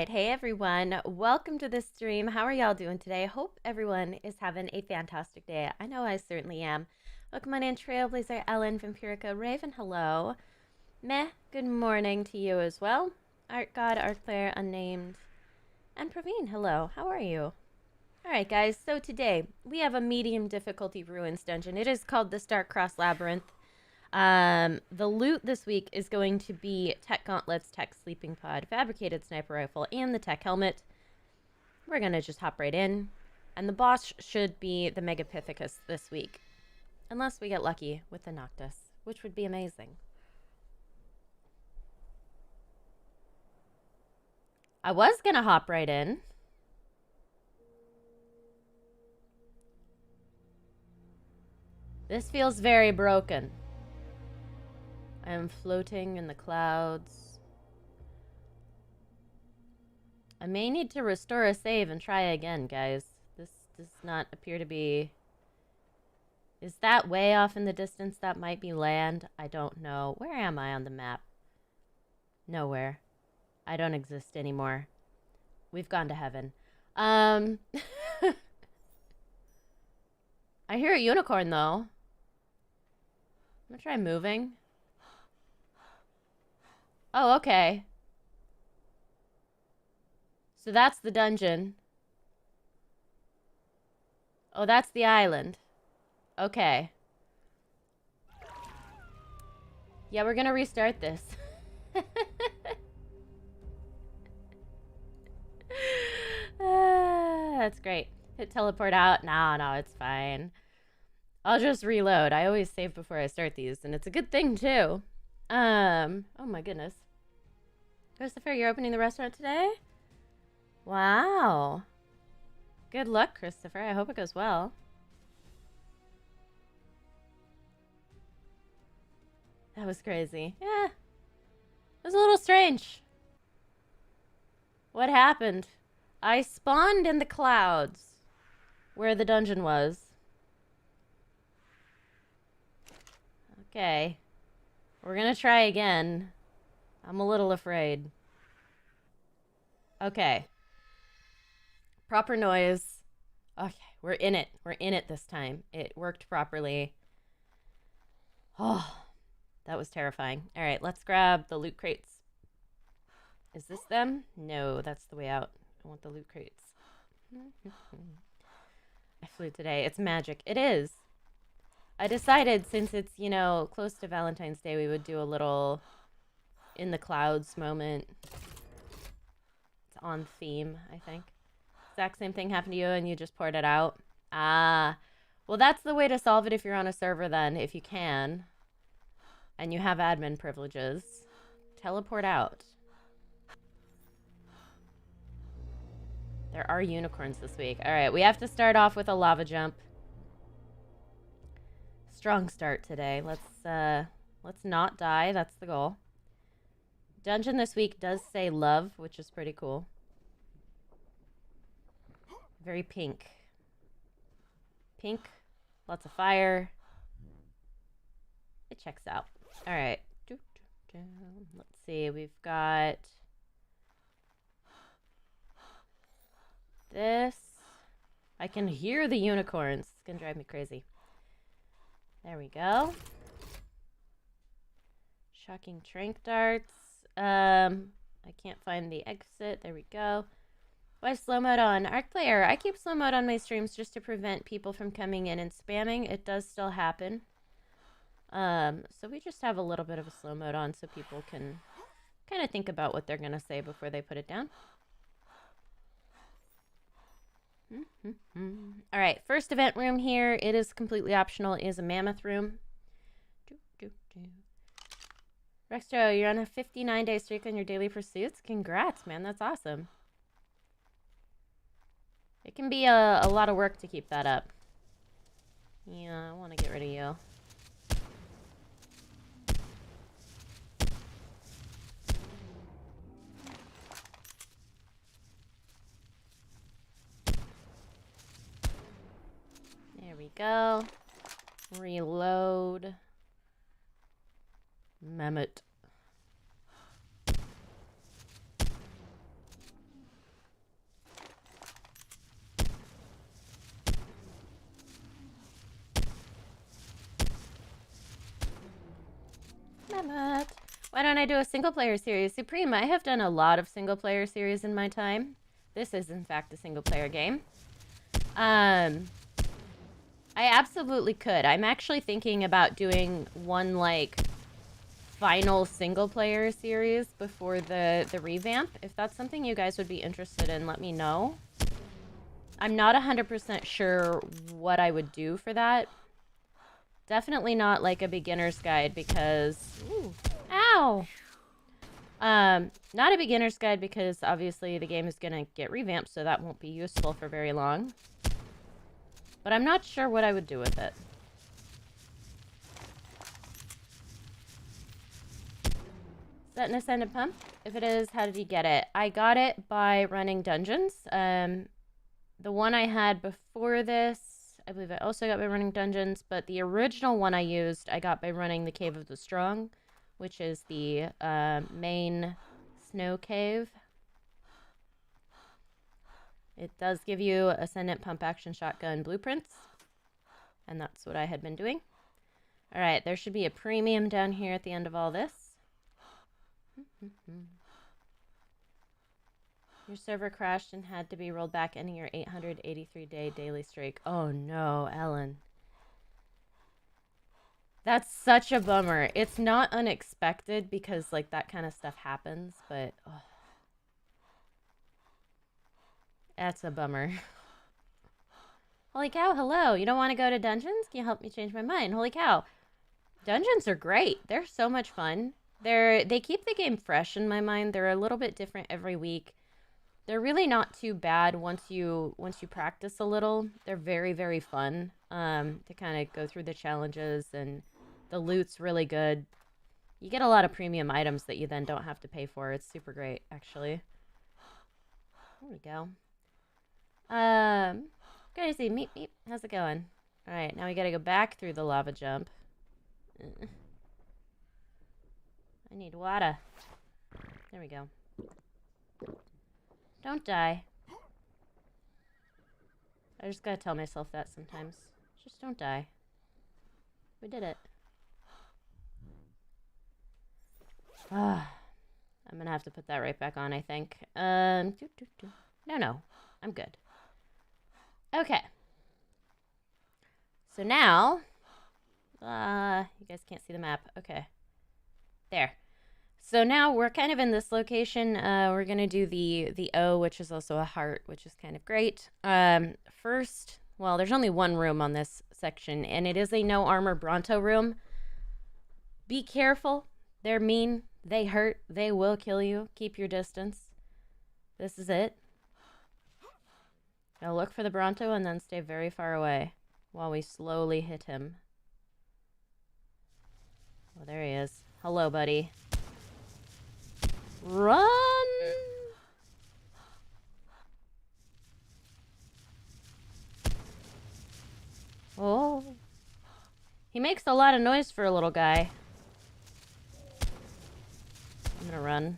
right. Hey, everyone. Welcome to this stream. How are y'all doing today? Hope everyone is having a fantastic day. I know I certainly am. Welcome on in, Trailblazer, Ellen, Vampirica, Raven, hello. Meh, good morning to you as well. Art God, Arc Player, Unnamed, and Praveen, hello. How are you? All right, guys. So today we have a medium difficulty ruins dungeon. It is called the Starcross Labyrinth. The loot this week is going to be tech gauntlets, tech sleeping pod, fabricated sniper rifle, and the tech helmet. We're gonna just hop right in. And the boss should be the Megapithecus this week. Unless we get lucky with the Noctis, which would be amazing. I was gonna hop right in. This feels very broken. I am floating in the clouds. I may need to restore a save and try again, guys. This does not appear to be... Is that way off in the distance? That might be land. I don't know. Where am I on the map? Nowhere. I don't exist anymore. We've gone to heaven. I hear a unicorn, though. I'm gonna try moving. Oh, okay. So that's the dungeon. Oh, that's the island. Okay. Yeah, we're gonna restart this. That's great. Hit teleport out. No, it's fine. I'll just reload. I always save before I start these, and it's a good thing, too. Oh my goodness. Christopher, you're opening the restaurant today? Wow. Good luck, Christopher. I hope it goes well. That was crazy. Yeah. It was a little strange. What happened? I spawned in the clouds where the dungeon was. Okay. We're gonna try again. I'm a little afraid. Okay. Proper noise. Okay, we're in it. We're in it this time. It worked properly. Oh, that was terrifying. All right, let's grab the loot crates. Is this them? No, that's the way out. I want the loot crates. I flew today. It's magic. It is. I decided since it's, you know, close to Valentine's Day, we would do a little in the clouds moment. It's on theme, I think. Exact same thing happened to you and you just poured it out. Ah, well, that's the way to solve it if you're on a server then, if you can. And you have admin privileges. Teleport out. There are unicorns this week. All right, we have to start off with a lava jump. Strong start today. Let's not die. That's the goal. Dungeon this week does say love, which is pretty cool. Very pink. Pink. Lots of fire. It checks out. All right. Let's see. We've got this. I can hear the unicorns. It's going to drive me crazy. There we go. Shocking trank darts. I can't find the exit. There we go. Why slow mode on? Arc Player, I keep slow mode on my streams just to prevent people from coming in and spamming. It does still happen. So we just have a little bit of a slow mode on so people can kind of think about what they're going to say before they put it down. All right, first event room here. It is completely optional. It is a mammoth room. Rextro, you're on a 59-day streak on your daily pursuits. Congrats, man. That's awesome. It can be a lot of work to keep that up. Yeah, I want to get rid of you. There we go. Reload. Mammoth. Damn it. Why don't I do a single player series? Supreme, I have done a lot of single player series in my time. This is, in fact, a single player game. I absolutely could. I'm actually thinking about doing one, like, final single player series before the revamp. If that's something you guys would be interested in, let me know. I'm not 100% sure what I would do for that. Definitely not like a beginner's guide because... Ooh, ow! Not a beginner's guide because obviously the game is going to get revamped, so that won't be useful for very long. But I'm not sure what I would do with it. Is that an ascended pump? If it is, how did you get it? I got it by running dungeons. The one I had before this, I believe I also got by running dungeons, but the original one I used, I got by running the Cave of the Strong, which is the main snow cave. It does give you Ascendant Pump Action Shotgun blueprints, and that's what I had been doing. All right, there should be a premium down here at the end of all this. Your server crashed and had to be rolled back, ending your 883-day daily streak. Oh no, Ellen. That's such a bummer. It's not unexpected because, like, that kind of stuff happens, but... Oh. That's a bummer. Holy cow, hello. You don't want to go to dungeons? Can you help me change my mind? Holy cow. Dungeons are great. They're so much fun. They keep the game fresh in my mind. They're a little bit different every week. They're really not too bad once you practice a little. They're very, very fun to kind of go through the challenges, and the loot's really good. You get a lot of premium items that you then don't have to pay for. It's super great, actually. There we go. Good to see. Meep, meep. How's it going? All right, now we gotta go back through the lava jump. I need water. There we go. Don't die. I just gotta tell myself that sometimes. Just don't die. We did it. I'm gonna have to put that right back on, I think. No. I'm good. Okay. So now... you guys can't see the map. Okay. There. So now we're kind of in this location. We're going to do the O, which is also a heart, which is kind of great. First, well, there's only one room on this section, and it is a no armor Bronto room. Be careful. They're mean. They hurt. They will kill you. Keep your distance. This is it. Gotta look for the Bronto and then stay very far away while we slowly hit him. Oh, there he is. Hello, buddy. Run! Oh. He makes a lot of noise for a little guy. I'm gonna run.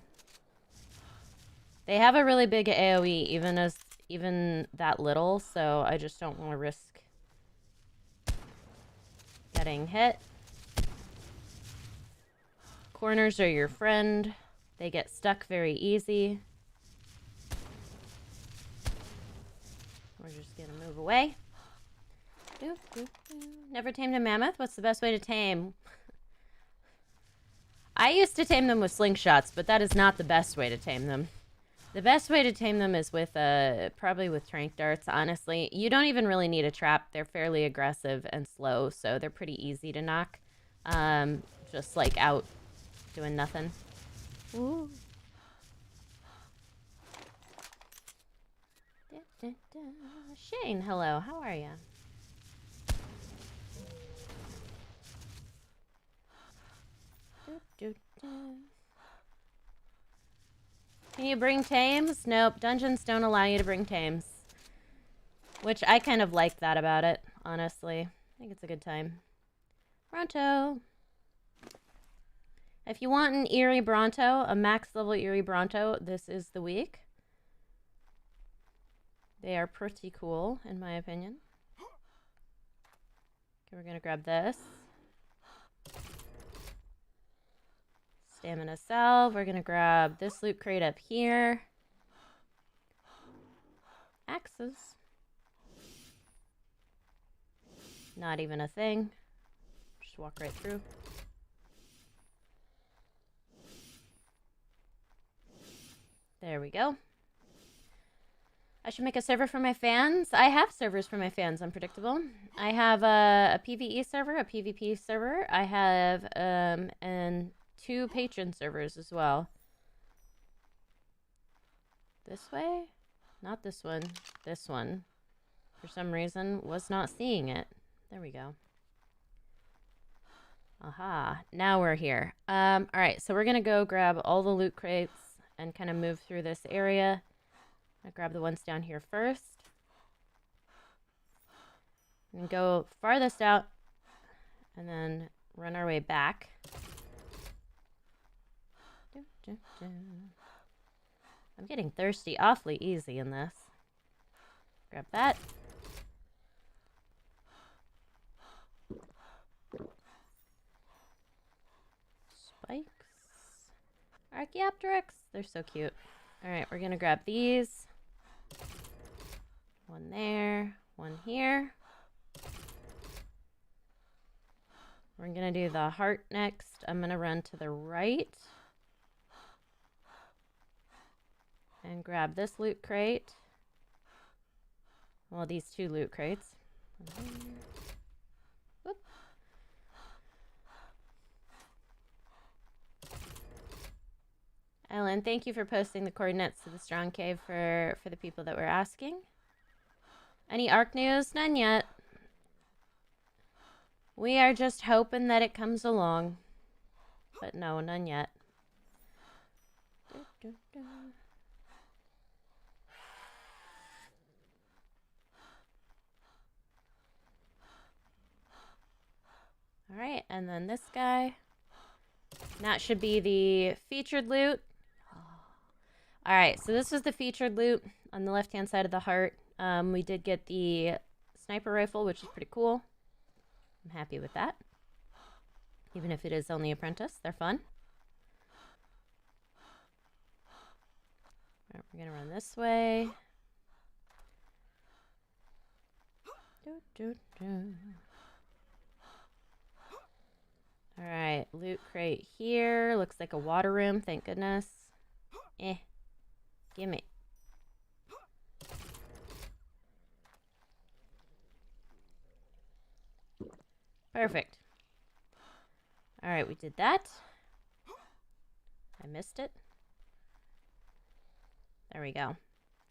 They have a really big AoE, even that little, so I just don't want to risk getting hit. Corners are your friend. They get stuck very easy. We're just gonna move away. Never tamed a mammoth? What's the best way to tame? I used to tame them with slingshots, but that is not the best way to tame them. The best way to tame them is with, probably with tranq darts, honestly. You don't even really need a trap. They're fairly aggressive and slow, so they're pretty easy to knock. Just, like, out doing nothing. Ooh. Shane, hello. How are you? Can you bring tames? Nope, dungeons don't allow you to bring tames. Which I kind of like that about it, honestly. I think it's a good time. Bronto. If you want an Eerie Bronto, a max level Eerie Bronto, this is the week. They are pretty cool, in my opinion. Okay, we're gonna grab this. Stamina salve. We're gonna grab this loot crate up here. Axes. Not even a thing. Just walk right through. There we go. I should make a server for my fans. I have servers for my fans, Unpredictable. I have a PvE server, a PvP server. I have and 2 patron servers as well. This way? Not this one. This one. For some reason, was not seeing it. There we go. Aha. Now we're here. Alright, so we're gonna go grab all the loot crates and kind of move through this area. I'll grab the ones down here first. And go farthest out. And then run our way back. I'm getting thirsty awfully easy in this. Grab that. Spikes. Archaeopteryx. They're so cute. Alright, we're gonna grab these. One there. One here. We're gonna do the heart next. I'm gonna run to the right. And grab this loot crate. Well, these 2 loot crates. Whoop. Ellen, thank you for posting the coordinates to the Strong Cave for the people that were asking. Any ARK news? None yet. We are just hoping that it comes along. But no, none yet. Alright, and then this guy. That should be the featured loot. Alright, so this was the featured loot on the left-hand side of the heart. We did get the sniper rifle, which is pretty cool. I'm happy with that. Even if it is only apprentice, they're fun. Alright, we're gonna run this way. Alright, loot crate here. Looks like a water room, thank goodness. Gimme. Perfect. Alright, we did that. I missed it. There we go.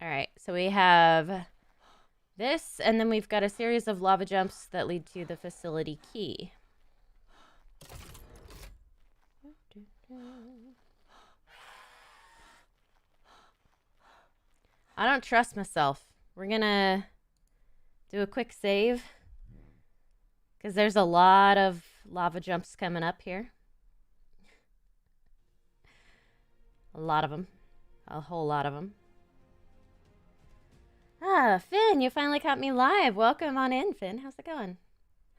Alright, so we have this, and then we've got a series of lava jumps that lead to the facility key. I don't trust myself. We're gonna do a quick save. Because there's a lot of lava jumps coming up here. A lot of them. A whole lot of them. Ah, Finn, you finally caught me live. Welcome on in, Finn. How's it going?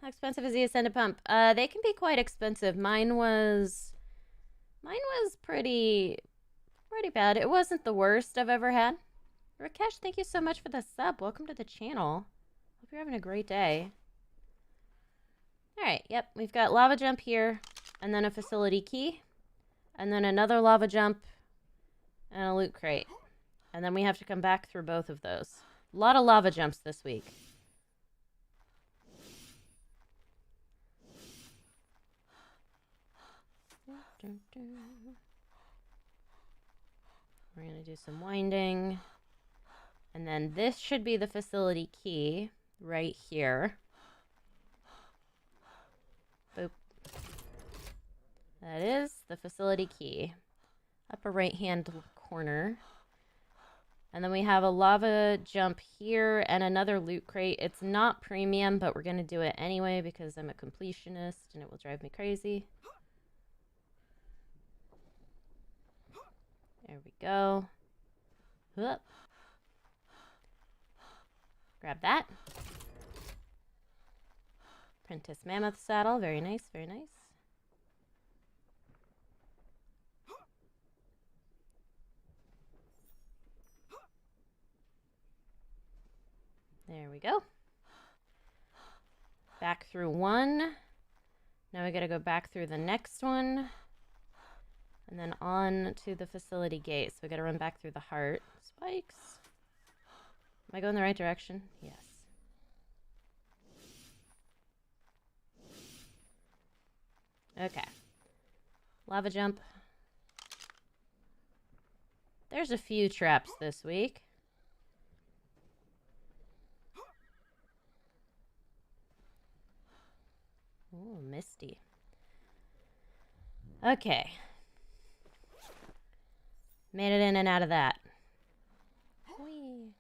How expensive is the Ascended Pump? They can be quite expensive. Mine was pretty bad. It wasn't the worst I've ever had. Rakesh, thank you so much for the sub. Welcome to the channel. Hope you're having a great day. Alright, yep, we've got lava jump here, and then a facility key, and then another lava jump, and a loot crate. And then we have to come back through both of those. A lot of lava jumps this week. We're going to do some winding. And then this should be the facility key right here. Boop. That is the facility key. Upper right-hand corner. And then we have a lava jump here and another loot crate. It's not premium, but we're going to do it anyway because I'm a completionist and it will drive me crazy. There we go. Whoop. Grab that. Apprentice mammoth saddle. Very nice, very nice. we go. Back through one. Now we gotta go back through the next one. And then on to the facility gate. So we gotta run back through the heart. Spikes. Am I going the right direction? Yes. Okay. Lava jump. There's a few traps this week. Ooh, misty. Okay. Made it in and out of that. Whee.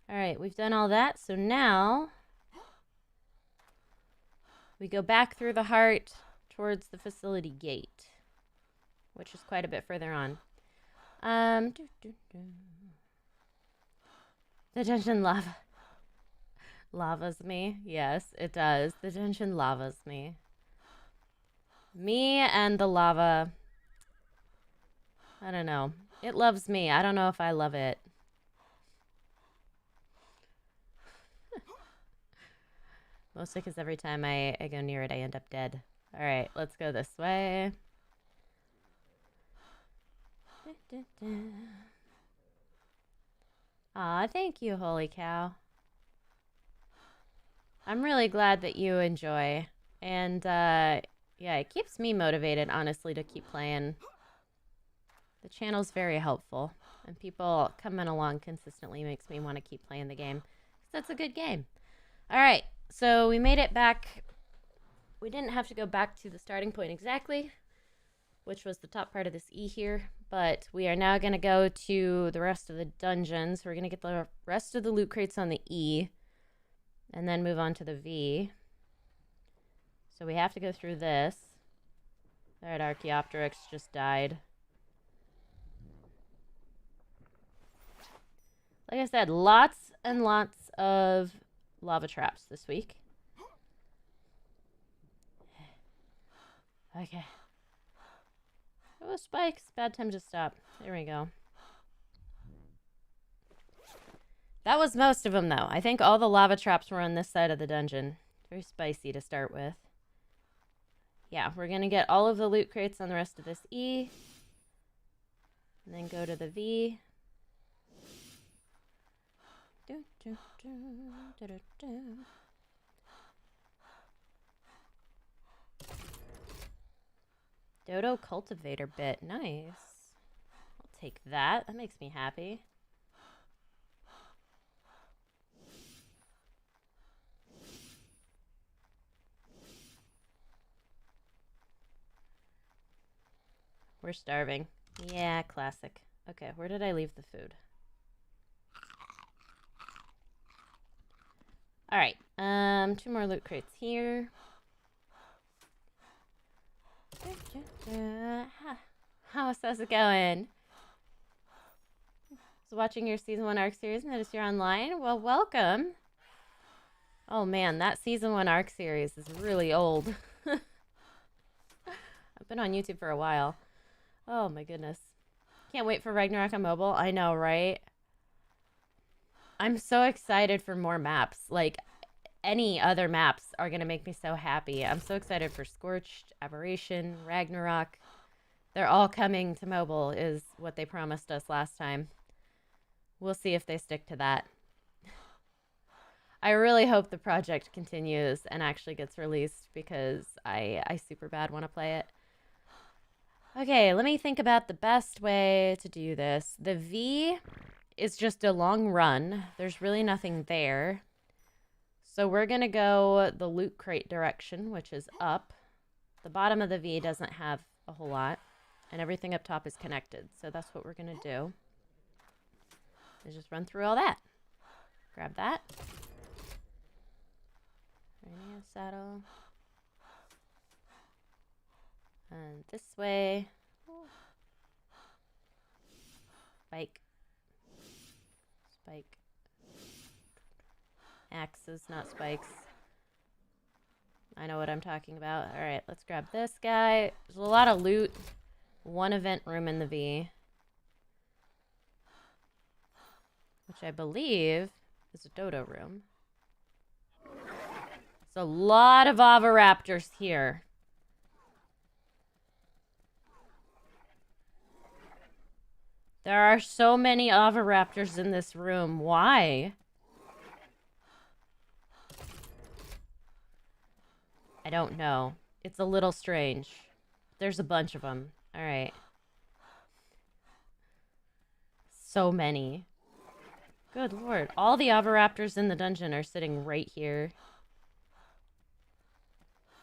All right, we've done all that. So now we go back through the heart towards the facility gate, which is quite a bit further on. The dungeon lavas me. Yes, it does. The dungeon lavas me. Me and the lava. I don't know. It loves me. I don't know if I love it. Mostly because every time I go near it, I end up dead. All right, let's go this way. Aw, thank you, holy cow. I'm really glad that you enjoy. And, yeah, it keeps me motivated, honestly, to keep playing. The channel's very helpful. And people coming along consistently makes me want to keep playing the game. That's a good game. All right, so we made it back. We didn't have to go back to the starting point exactly, which was the top part of this E here. But we are now going to go to the rest of the dungeons. We're going to get the rest of the loot crates on the E and then move on to the V. So we have to go through this. That Archaeopteryx just died. Like I said, lots and lots of lava traps this week. Okay. Oh, spikes. Bad time to stop. There we go. That was most of them, though. I think all the lava traps were on this side of the dungeon. Very spicy to start with. Yeah, we're going to get all of the loot crates on the rest of this E. And then go to the V. Dodo cultivator bit. Nice. I'll take that. That makes me happy. We're starving. Yeah, classic. Okay, where did I leave the food? All right. 2 more loot crates here. How's it going? So watching your season 1 ARK series, notice you're online. Well, welcome. Oh man, that season 1 ARK series is really old. I've been on YouTube for a while. Oh my goodness. Can't wait for Ragnarok on mobile. I know, right? I'm so excited for more maps. Like, any other maps are going to make me so happy. I'm so excited for Scorched, Aberration, Ragnarok. They're all coming to mobile is what they promised us last time. We'll see if they stick to that. I really hope the project continues and actually gets released because I super bad want to play it. Okay, let me think about the best way to do this. The V is just a long run. There's really nothing there. So we're going to go the loot crate direction, which is up. The bottom of the V doesn't have a whole lot. And everything up top is connected. So that's what we're going to do. Is just run through all that. Grab that. Radio saddle. And this way. Spike. Spike. Axes, not spikes. I know what I'm talking about. All right, let's grab this guy. There's a lot of loot. 1 event room in the V. Which I believe is a dodo room. There's a lot of oviraptors here. There are so many oviraptors in this room. Why? I don't know. It's a little strange. There's a bunch of them. All right. So many. Good lord. All the oviraptors in the dungeon are sitting right here.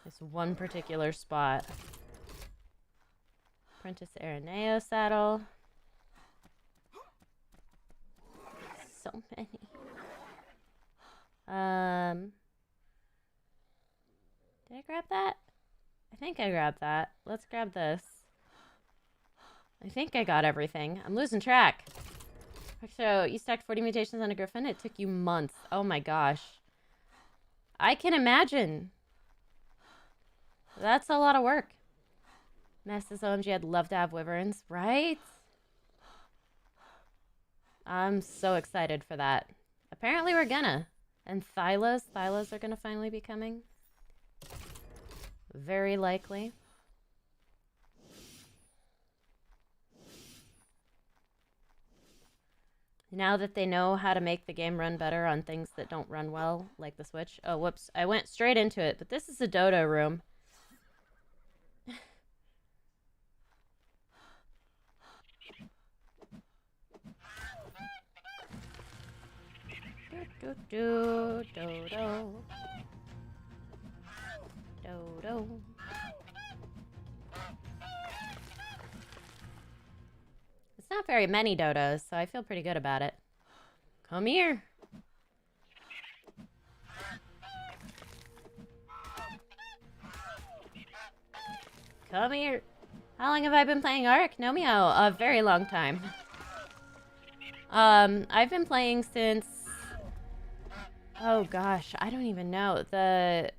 This one particular spot. Apprentice Araneo saddle. So many. Did I grab that? I think I grabbed that. Let's grab this. I think I got everything. I'm losing track. So, you stacked 40 mutations on a griffin? It took you months. Oh my gosh. I can imagine. That's a lot of work. Messes OMG, I'd love to have wyverns, right? I'm so excited for that. Apparently we're gonna. And Thylas are gonna finally be coming. Very likely. Now that they know how to make the game run better on things that don't run well, like the Switch. Oh, whoops. I went straight into it, but this is a dodo room. Dodo. Dodo. It's not very many dodos, so I feel pretty good about it. Come here. Come here. How long have I been playing ARK? No meow. A very long time. I've been playing since... Oh gosh, I don't even know. The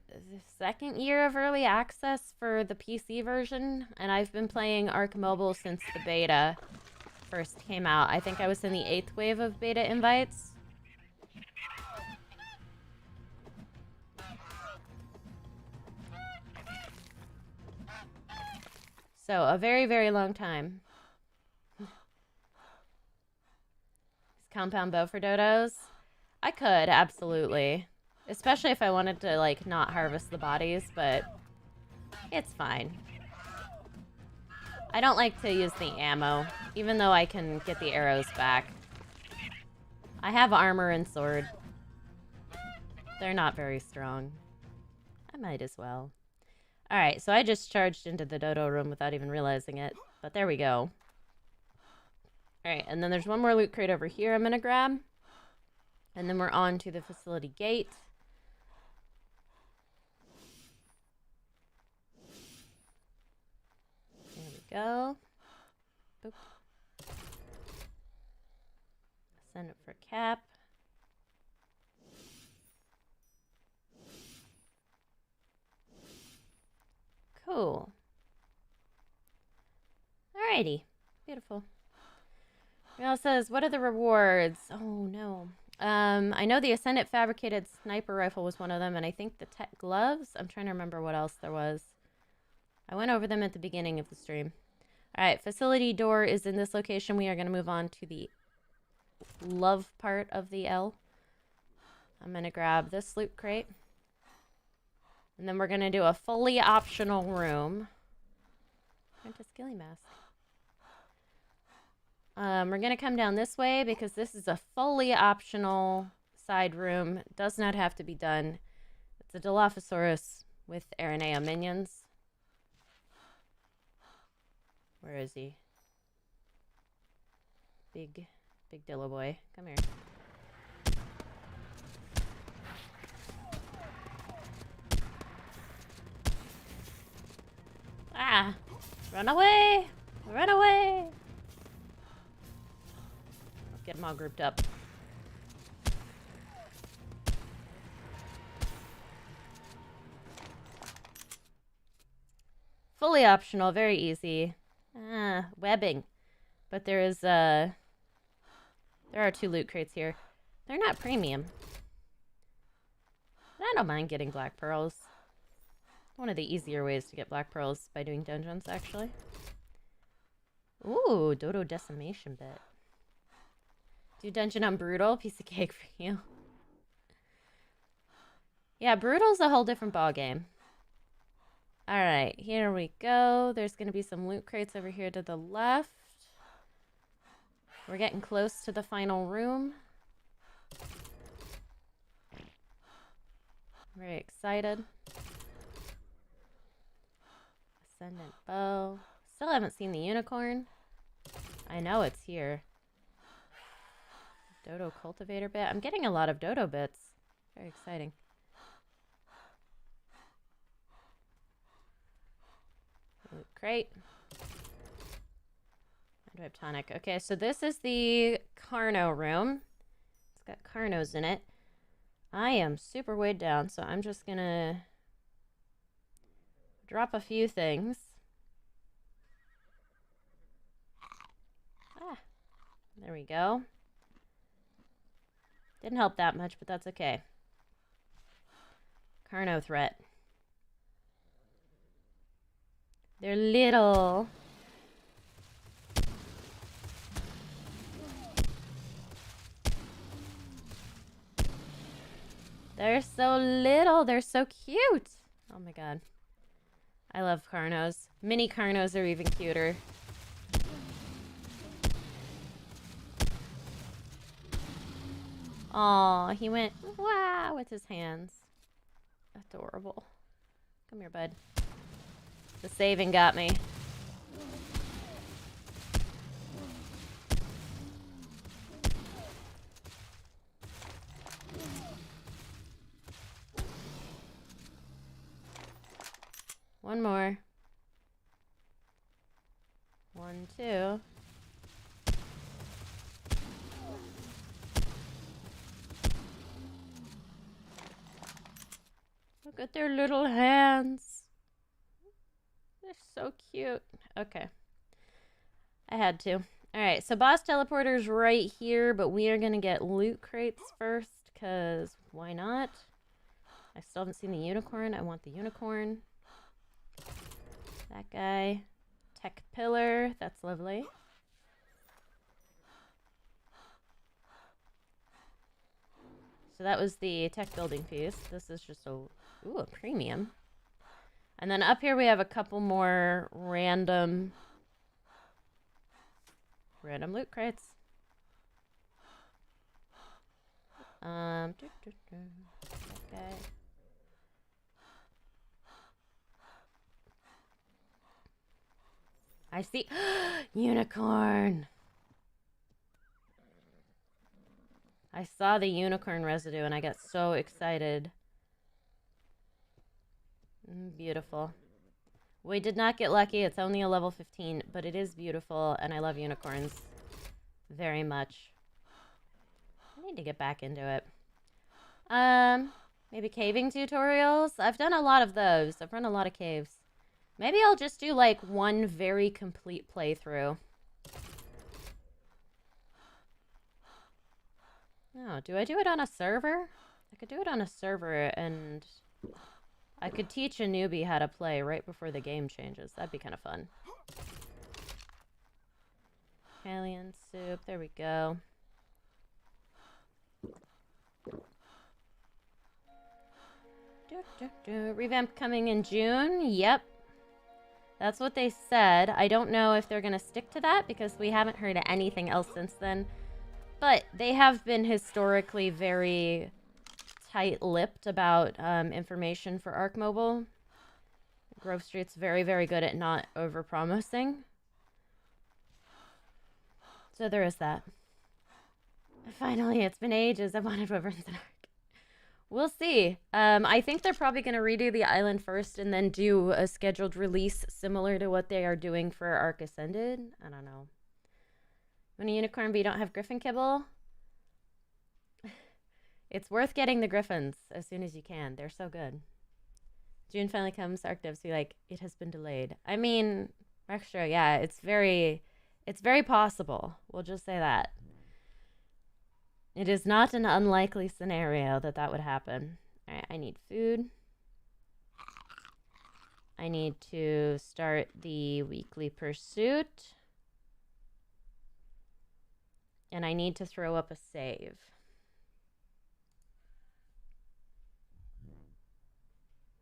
second year of early access for the PC version, and I've been playing ARK Mobile since the beta first came out. I think I was in the 8th wave of beta invites. So, a very, very long time. Compound bow for dodos? I could, absolutely. Especially if I wanted to, like, not harvest the bodies, but it's fine. I don't like to use the ammo, even though I can get the arrows back. I have armor and sword. They're not very strong. I might as well. Alright, so I just charged into the dodo room without even realizing it. But there we go. Alright, and then there's one more loot crate over here I'm gonna grab. And then we're on to the facility gate. There we go. Boop. Send it for cap. Cool. Alrighty. Beautiful. Real says, what are the rewards? Oh, no. I know the Ascendant Fabricated Sniper Rifle was one of them, and I think the Tech Gloves. I'm trying to remember what else there was. I went over them at the beginning of the stream. Alright, facility door is in this location. We are going to move on to the love part of the L. I'm going to grab this loot crate. And then we're going to do a fully optional room. Apprentice Skilly Mask. We're going to come down this way because this is a fully optional side room. Does not have to be done. It's a Dilophosaurus with Aranea minions. Where is he? Big Dillo boy. Come here. Ah! Run away! Run away! Get them all grouped up. Fully optional, very easy. Webbing. But there are 2 loot crates here. They're not premium. But I don't mind getting black pearls. One of the easier ways to get black pearls by doing dungeons, actually. Ooh, dodo decimation bit. Do dungeon on brutal, piece of cake for you. Yeah, brutal's a whole different ballgame. Alright, here we go. There's going to be some loot crates over here to the left. We're getting close to the final room. Very excited. Ascendant bow. Still haven't seen the unicorn. I know it's here. Dodo cultivator bit. I'm getting a lot of dodo bits. Very exciting. Loot crate. I do have tonic. Okay, so this is the Carno room. It's got Carnos in it. I am super weighed down, so I'm just gonna drop a few things. Ah, there we go. Didn't help that much, but that's okay. Carno threat. They're little. They're so little. They're so cute. Oh my god. I love Carnos. Mini Carnos are even cuter. Aw, he went wow with his hands. Adorable. Come here, bud. The saving got me. One more. 1, 2. Look at their little hands. They're so cute. Okay. I had to. Alright, so boss teleporter's right here, but we are going to get loot crates first, because why not? I still haven't seen the unicorn. I want the unicorn. That guy. Tech pillar. That's lovely. So that was the tech building piece. This is just a premium. And then up here we have a couple more random loot crates. That guy. I see unicorn. I saw the unicorn residue and I got so excited. Beautiful. We did not get lucky. It's only a level 15, but it is beautiful and I love unicorns very much. I need to get back into it. Maybe caving tutorials. I've done a lot of those. I've run a lot of caves. Maybe I'll just do like one very complete playthrough. Oh, do I do it on a server? I could do it on a server and I could teach a newbie how to play right before the game changes. That'd be kind of fun. Alien soup. There we go. Revamp coming in June. Yep. That's what they said. I don't know if they're going to stick to that because we haven't heard anything else since then. But they have been historically very tight-lipped about information for ARK Mobile. Grove Street's very, very good at not over-promising. So there is that. Finally, it's been ages. I wanted Wyverns and ARK. We'll see. I think they're probably going to redo the island first and then do a scheduled release similar to what they are doing for ARK Ascended. I don't know. When a unicorn, but you don't have griffin kibble? It's worth getting the griffins as soon as you can. They're so good. June finally comes. ARK devs be like, it has been delayed. I mean, extra, yeah, it's very possible. We'll just say that. It is not an unlikely scenario that that would happen. All right, I need food. I need to start the weekly pursuit. And I need to throw up a save.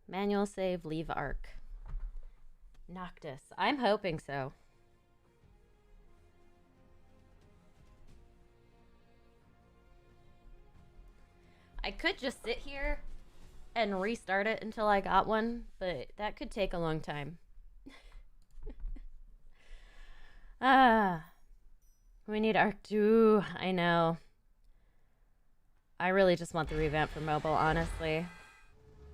Manual save, leave ARK. Noctis. I'm hoping so. I could just sit here and restart it until I got one, but that could take a long time. We need ARK 2. I know. I really just want the revamp for mobile, honestly.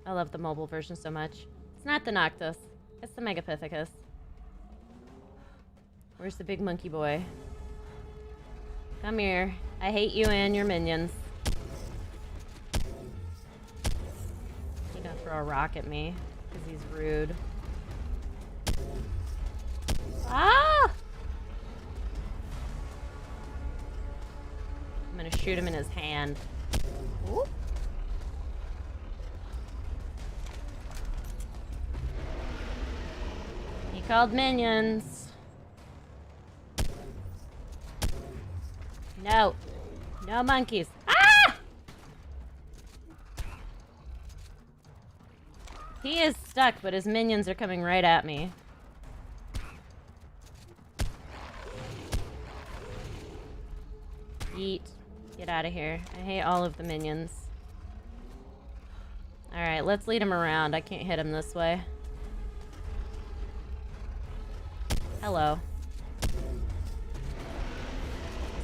I love the mobile version so much. It's not the Noctis. It's the Megapithecus. Where's the big monkey boy? Come here. I hate you and your minions. He's gonna throw a rock at me because he's rude. Ah! I'm gonna shoot him in his hand. Ooh. He called minions. No. No monkeys. Ah! He is stuck, but his minions are coming right at me. Eat. Get out of here. I hate all of the minions. Alright, let's lead him around. I can't hit him this way. Hello. He's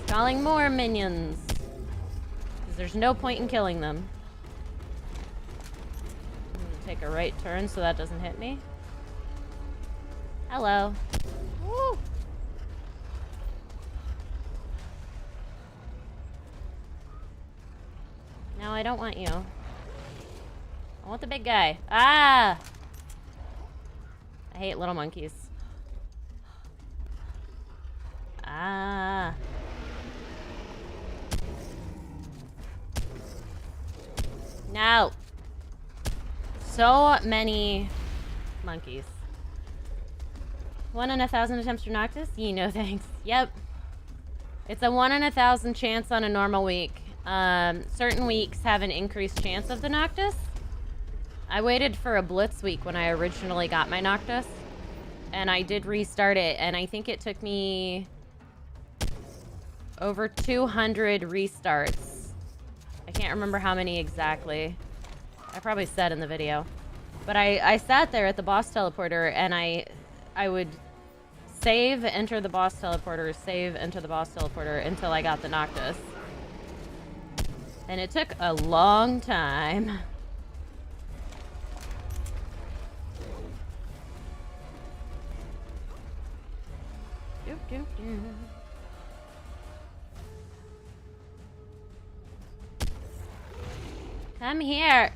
calling more minions. Because there's no point in killing them. I'm gonna take a right turn so that doesn't hit me. Hello. Woo! No, I don't want you. I want the big guy. Ah! I hate little monkeys. Ah. No. So many monkeys. 1 in 1,000 attempts for Noctis? No thanks. Yep. It's a 1 in 1,000 chance on a normal week. Certain weeks have an increased chance of the Noctis. I waited for a Blitz week when I originally got my Noctis. And I did restart it, and I think it took me over 200 restarts. I can't remember how many exactly. I probably said in the video. But I sat there at the boss teleporter, and I would save, enter the boss teleporter, save, enter the boss teleporter until I got the Noctis. And it took a long time. Come here.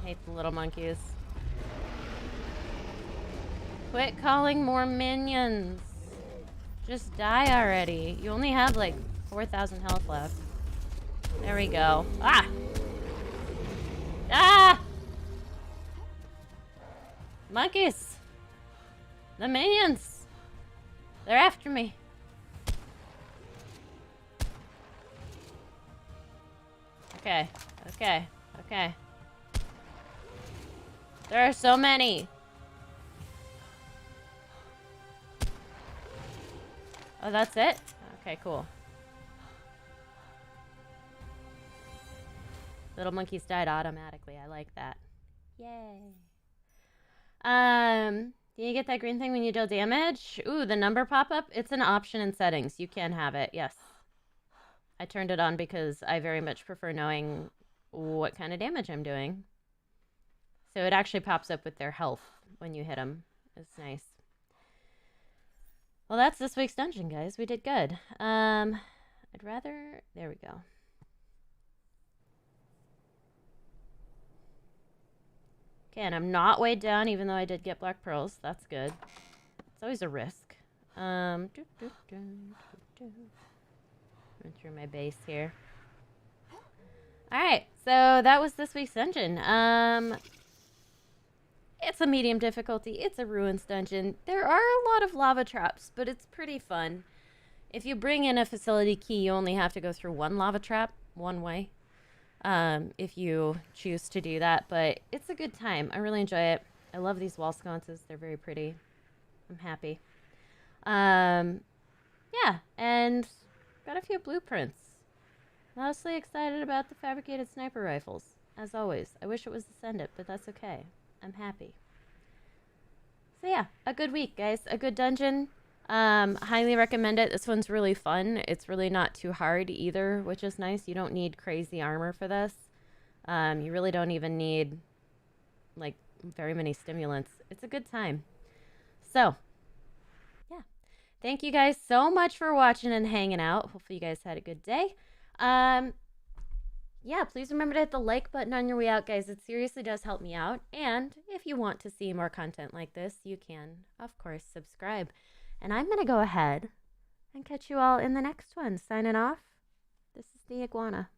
I hate the little monkeys. Quit calling more minions. Just die already. You only have like 4,000 health left. There we go. Ah! Ah! Monkeys! The minions! They're after me. Okay, okay, okay. There are so many. Oh, that's it? Okay, cool. Little monkeys died automatically. I like that. Yay. Do you get that green thing when you deal damage? Ooh, the number pop-up? It's an option in settings. You can have it, yes. I turned it on because I very much prefer knowing what kind of damage I'm doing. So it actually pops up with their health when you hit them. It's nice. Well, that's this week's dungeon, guys. We did good. I'd rather... There we go. Okay, and I'm not weighed down, even though I did get black pearls. That's good. It's always a risk. Run through my base here. Alright, so that was this week's dungeon. It's a medium difficulty. It's a ruins dungeon. There are a lot of lava traps, but it's pretty fun. If you bring in a facility key, you only have to go through one lava trap, one way. If you choose to do that, but it's a good time. I really enjoy it. I love these wall sconces. They're very pretty. I'm happy. Yeah, and got a few blueprints. Mostly excited about the fabricated sniper rifles, as always. I wish it was Ascendant, but that's okay. I'm happy. So yeah, a good week, guys. A good dungeon. Highly recommend it. This one's really fun. It's really not too hard either, which is nice. You don't need crazy armor for this. You really don't even need, like, very many stimulants. It's a good time. So, yeah. Thank you guys so much for watching and hanging out. Hopefully you guys had a good day. Yeah, please remember to hit the like button on your way out, guys. It seriously does help me out. And if you want to see more content like this, you can, of course, subscribe. And I'm going to go ahead and catch you all in the next one. Signing off, this is the Iguana.